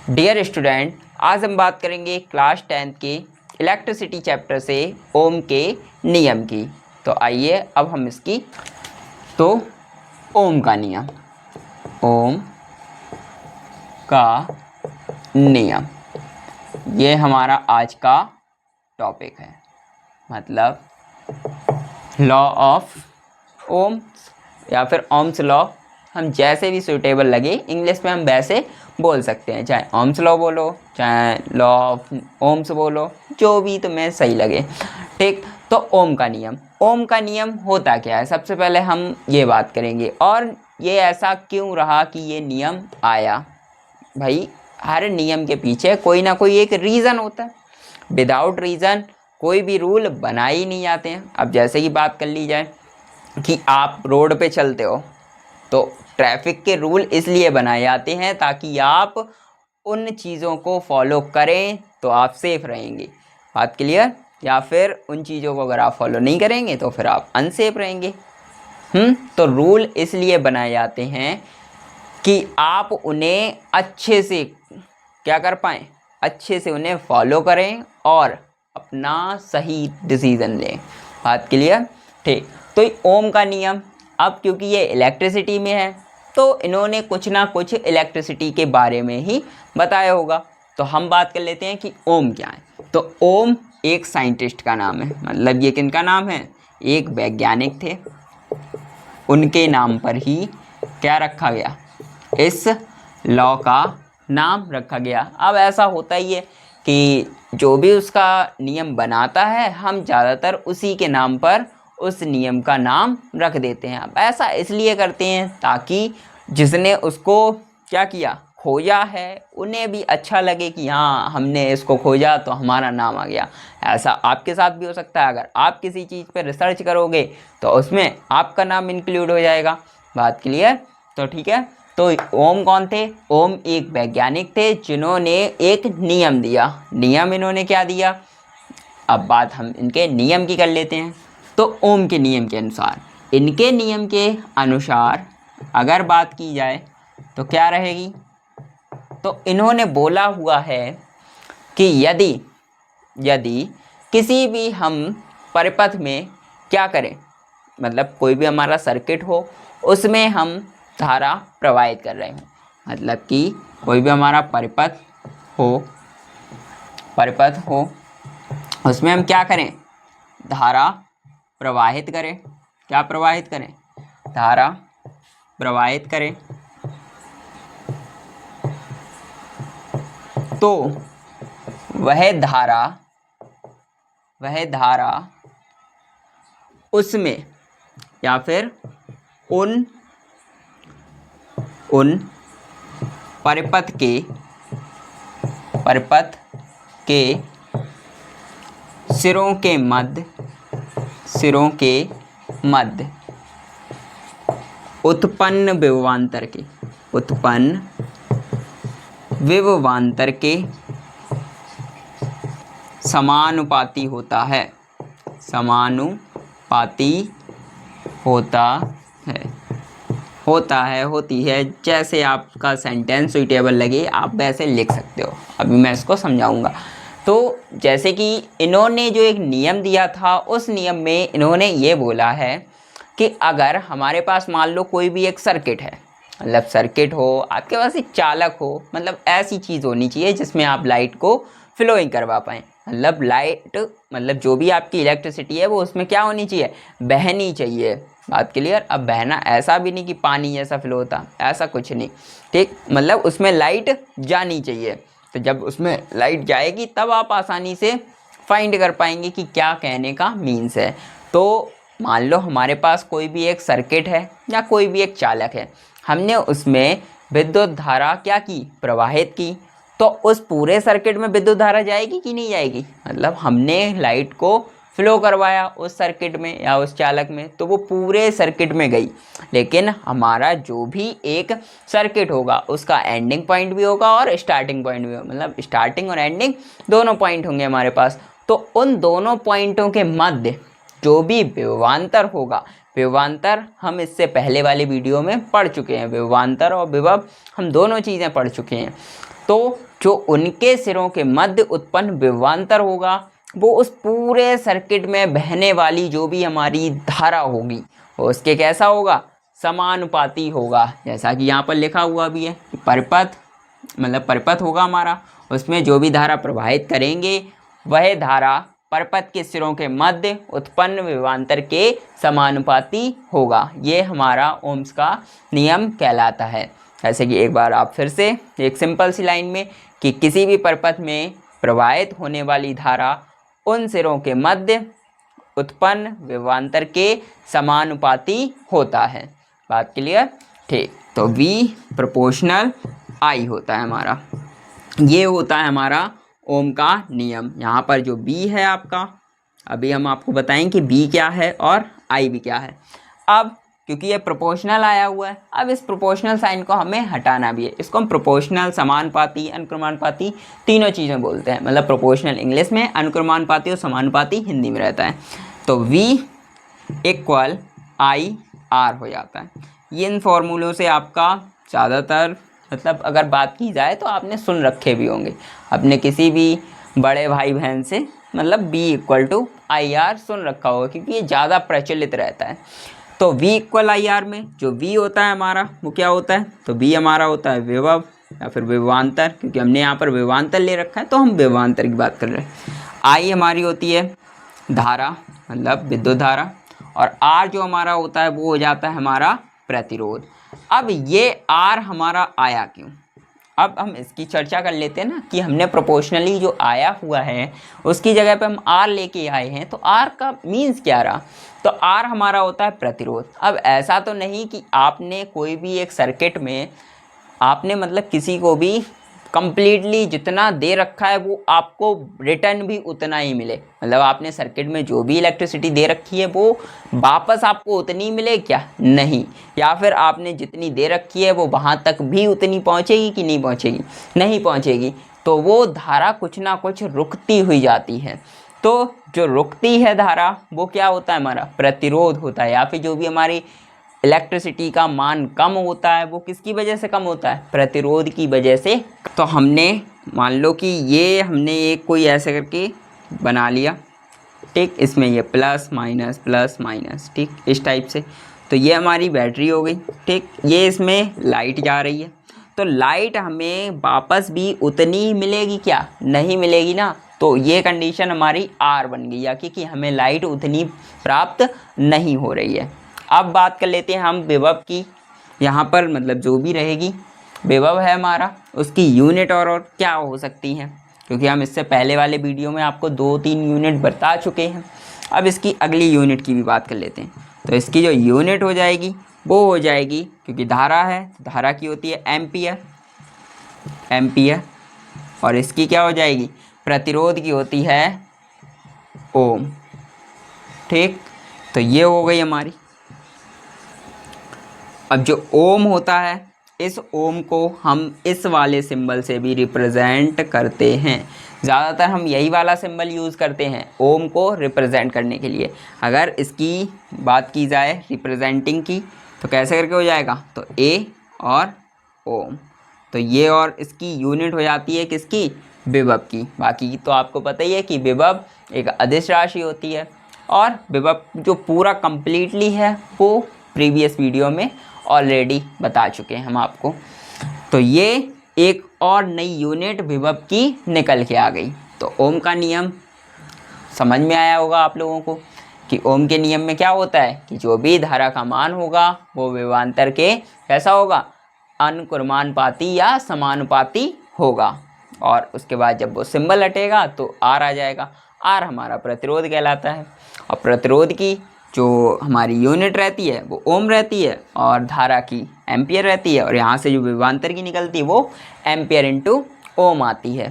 Dear student, आज हम बात करेंगे क्लास 10th के इलेक्ट्रिसिटी चैप्टर से ओम के नियम की। तो आइए अब हम इसकी ओम का नियम, ओम का नियम, ये हमारा आज का टॉपिक है। मतलब लॉ ऑफ ओम्स या फिर ओम्स लॉ, हम जैसे भी सूटेबल लगे इंग्लिश में हम वैसे बोल सकते हैं, चाहे ओम्स लॉ बोलो चाहे लॉ ऑफ ओम्स बोलो, जो भी तुम्हें सही लगे। ठीक, तो ओम का नियम होता क्या है, सबसे पहले हम ये बात करेंगे। और ये ऐसा क्यों रहा कि ये नियम आया। भाई, हर नियम के पीछे कोई ना कोई एक रीज़न होता है। विदाउट रीज़न कोई भी रूल बना ही नहीं जाते हैं। अब जैसे कि बात कर ली जाए कि आप रोड पे चलते हो तो ट्रैफिक के रूल इसलिए बनाए जाते हैं ताकि आप उन चीज़ों को फॉलो करें तो आप सेफ रहेंगे। बात क्लियर? या फिर उन चीज़ों को अगर आप फॉलो नहीं करेंगे तो फिर आप अनसेफ रहेंगे। तो रूल इसलिए बनाए जाते हैं कि आप उन्हें अच्छे से क्या कर पाएँ, अच्छे से उन्हें फॉलो करें और अपना सही डिसीज़न लें। बात क्लियर? ठीक, तो ओम का नियम, अब क्योंकि ये इलेक्ट्रिसिटी में है तो इन्होंने कुछ ना कुछ इलेक्ट्रिसिटी के बारे में ही बताया होगा। तो हम बात कर लेते हैं कि ओम क्या है। तो ओम एक साइंटिस्ट का नाम है। मतलब ये किनका नाम है? एक वैज्ञानिक थे, उनके नाम पर ही क्या रखा गया, इस लॉ का नाम रखा गया। अब ऐसा होता ही है कि जो भी उसका नियम बनाता है हम ज़्यादातर उसी के नाम पर उस नियम का नाम रख देते हैं। अब ऐसा इसलिए करते हैं ताकि जिसने उसको क्या किया, खोजा है, उन्हें भी अच्छा लगे कि हाँ हमने इसको खोजा तो हमारा नाम आ गया। ऐसा आपके साथ भी हो सकता है। अगर आप किसी चीज़ पर रिसर्च करोगे तो उसमें आपका नाम इंक्लूड हो जाएगा। बात क्लियर? तो ठीक है, तो ओम कौन थे? ओम एक वैज्ञानिक थे जिन्होंने एक नियम दिया। नियम इन्होंने क्या दिया, अब बात हम इनके नियम की कर लेते हैं। तो ओम के नियम के अनुसार, इनके नियम के अनुसार अगर बात की जाए तो क्या रहेगी, तो इन्होंने बोला हुआ है कि यदि किसी भी हम परिपथ में क्या करें, मतलब कोई भी हमारा सर्किट हो उसमें हम धारा प्रवाहित कर रहे हो, मतलब कि कोई भी हमारा परिपथ हो उसमें हम क्या करें, धारा प्रवाहित करें। क्या प्रवाहित करें? धारा प्रवाहित करें। तो वह धारा उसमें या फिर उन परिपथ के सिरों के मध्य उत्पन्न विभवांतर के समानुपाती होता है। होती है, जैसे आपका सेंटेंस सुइटेबल लगे आप वैसे लिख सकते हो। अभी मैं इसको समझाऊंगा। तो जैसे कि इन्होंने जो एक नियम दिया था उस नियम में इन्होंने ये बोला है कि अगर हमारे पास मान लो कोई भी एक सर्किट है, मतलब सर्किट हो, आपके पास एक चालक हो, मतलब ऐसी चीज़ होनी चाहिए जिसमें आप लाइट को फ्लोइंग करवा पाएँ। मतलब लाइट, मतलब जो भी आपकी इलेक्ट्रिसिटी है वो उसमें क्या होनी चाहिए, बहनी चाहिए। बात क्लियर? अब बहना ऐसा भी नहीं कि पानी जैसा फ्लो होता, ऐसा कुछ नहीं। ठीक, मतलब उसमें लाइट जानी चाहिए। तो जब उसमें लाइट जाएगी तब आप आसानी से फाइंड कर पाएंगे कि क्या कहने का मीन्स है। तो मान लो हमारे पास कोई भी एक सर्किट है या कोई भी एक चालक है, हमने उसमें विद्युत धारा क्या की, प्रवाहित की। तो उस पूरे सर्किट में विद्युत धारा जाएगी कि नहीं जाएगी, मतलब हमने लाइट को फ्लो करवाया उस सर्किट में या उस चालक में तो वो पूरे सर्किट में गई। लेकिन हमारा जो भी एक सर्किट होगा उसका एंडिंग पॉइंट भी होगा और स्टार्टिंग पॉइंट भी होगा, मतलब स्टार्टिंग और एंडिंग दोनों पॉइंट होंगे हमारे पास। तो उन दोनों पॉइंटों के मध्य जो भी विभवांतर होगा, विभवांतर हम इससे पहले वाले वीडियो में पढ़ चुके हैं, विभवांतर और विभव हम दोनों चीज़ें पढ़ चुके हैं। तो जो उनके सिरों के मध्य उत्पन्न विभवांतर होगा वो उस पूरे सर्किट में बहने वाली जो भी हमारी धारा होगी वो उसके कैसा होगा, समानुपाती होगा। जैसा कि यहाँ पर लिखा हुआ भी है, परिपथ मतलब परिपथ होगा हमारा, उसमें जो भी धारा प्रवाहित करेंगे वह धारा परिपथ के सिरों के मध्य उत्पन्न विभवांतर के समानुपाती होगा। ये हमारा ओम्स का नियम कहलाता है। जैसे कि एक बार आप फिर से एक सिंपल सी लाइन में कि किसी भी परिपथ में प्रवाहित होने वाली धारा उन सिरों के मध्य उत्पन्न विभवांतर के समानुपाती होता है। बात क्लियर? ठीक, तो V प्रोपोर्शनल I होता है हमारा। ये होता है हमारा ओम का नियम। यहाँ पर जो B है आपका, अभी हम आपको बताएं कि B क्या है और I भी क्या है। अब क्योंकि ये प्रोपोर्शनल आया हुआ है, अब इस प्रोपोर्शनल साइन को हमें हटाना भी है। इसको हम प्रोपोर्शनल, समानुपाती, अनुक्रमानुपाती तीनों चीज़ें बोलते हैं। मतलब प्रोपोर्शनल इंग्लिश में, अनुक्रमानुपाती और समानुपाती हिंदी में रहता है। तो V इक्वल I R हो जाता है। ये इन फॉर्मूलों से आपका ज़्यादातर मतलब अगर बात की जाए तो आपने सुन रखे भी होंगे अपने किसी भी बड़े भाई बहन से, मतलब B इक्वल टू IR सुन रखा होगा क्योंकि ये ज़्यादा प्रचलित रहता है। तो V इक्वल IR में जो V होता है हमारा वो क्या होता है, तो V हमारा होता है विभव या फिर विभवांतर, क्योंकि हमने यहाँ पर विभवांतर ले रखा है तो हम विभवांतर की बात कर रहे हैं। I हमारी होती है धारा मतलब विद्युत धारा, और R जो हमारा होता है वो हो जाता है हमारा प्रतिरोध। अब ये R हमारा आया क्यों, अब हम इसकी चर्चा कर लेते हैं ना कि हमने प्रोपोर्शनली जो आया हुआ है उसकी जगह पे हम R लेके आए हैं, तो R का मीन्स क्या रहा, तो R हमारा होता है प्रतिरोध। अब ऐसा तो नहीं कि आपने कोई भी एक सर्किट में आपने मतलब किसी को भी कंप्लीटली जितना दे रखा है वो आपको रिटर्न भी उतना ही मिले, मतलब आपने सर्किट में जो भी इलेक्ट्रिसिटी दे रखी है वो वापस आपको उतनी मिले क्या, नहीं, या फिर आपने जितनी दे रखी है वो वहाँ तक भी उतनी पहुँचेगी कि नहीं पहुँचेगी, नहीं पहुँचेगी, तो वो धारा कुछ ना कुछ रुकती हुई जाती है। तो जो रुकती है धारा वो क्या होता है, हमारा प्रतिरोध होता है। या फिर जो भी हमारी इलेक्ट्रिसिटी का मान कम होता है वो किसकी वजह से कम होता है, प्रतिरोध की वजह से। तो हमने मान लो कि ये हमने एक कोई ऐसे करके बना लिया, ठीक, इसमें ये प्लस माइनस, ठीक, इस टाइप से। तो ये हमारी बैटरी हो गई, ठीक, ये इसमें लाइट जा रही है, तो लाइट हमें वापस भी उतनी ही मिलेगी क्या, नहीं मिलेगी ना। तो ये कंडीशन हमारी R बन गई, या क्योंकि हमें लाइट उतनी प्राप्त नहीं हो रही है। अब बात कर लेते हैं हम विभव की। यहाँ पर मतलब जो भी रहेगी विभव है हमारा, उसकी यूनिट और क्या हो सकती हैं, क्योंकि हम इससे पहले वाले वीडियो में आपको 2-3 यूनिट बता चुके हैं। अब इसकी अगली यूनिट की भी बात कर लेते हैं। तो इसकी जो यूनिट हो जाएगी वो हो जाएगी, क्योंकि धारा है, धारा की होती है एम्पियर, और इसकी क्या हो जाएगी, प्रतिरोध की होती है ओम, ठीक। तो ये हो गई हमारी। अब जो ओम होता है, इस ओम को हम इस वाले सिंबल से भी रिप्रेजेंट करते हैं। ज़्यादातर हम यही वाला सिंबल यूज़ करते हैं ओम को रिप्रेजेंट करने के लिए। अगर इसकी बात की जाए रिप्रेजेंटिंग की तो कैसे करके हो जाएगा, तो ए और ओम, तो ये और इसकी यूनिट हो जाती है किसकी, विभव की। बाकी तो आपको पता ही है कि विभव एक अदिश राशि होती है, और विभव जो पूरा कंप्लीटली है वो प्रीवियस वीडियो में ऑलरेडी बता चुके हैं हम आपको। तो ये एक और नई यूनिट विभव की निकल के आ गई। तो ओम का नियम समझ में आया होगा आप लोगों को कि ओम के नियम में क्या होता है कि जो भी धारा का मान होगा वो विभवांतर के कैसा होगा, अनुक्रमानुपाती या समानुपाती होगा। और उसके बाद जब वो सिंबल हटेगा तो R आ जाएगा। R हमारा प्रतिरोध कहलाता है, और प्रतिरोध की जो हमारी यूनिट रहती है वो ओम रहती है, और धारा की एम्पियर रहती है, और यहाँ से जो विभवांतर की निकलती है वो एम्पियर इंटू ओम आती है।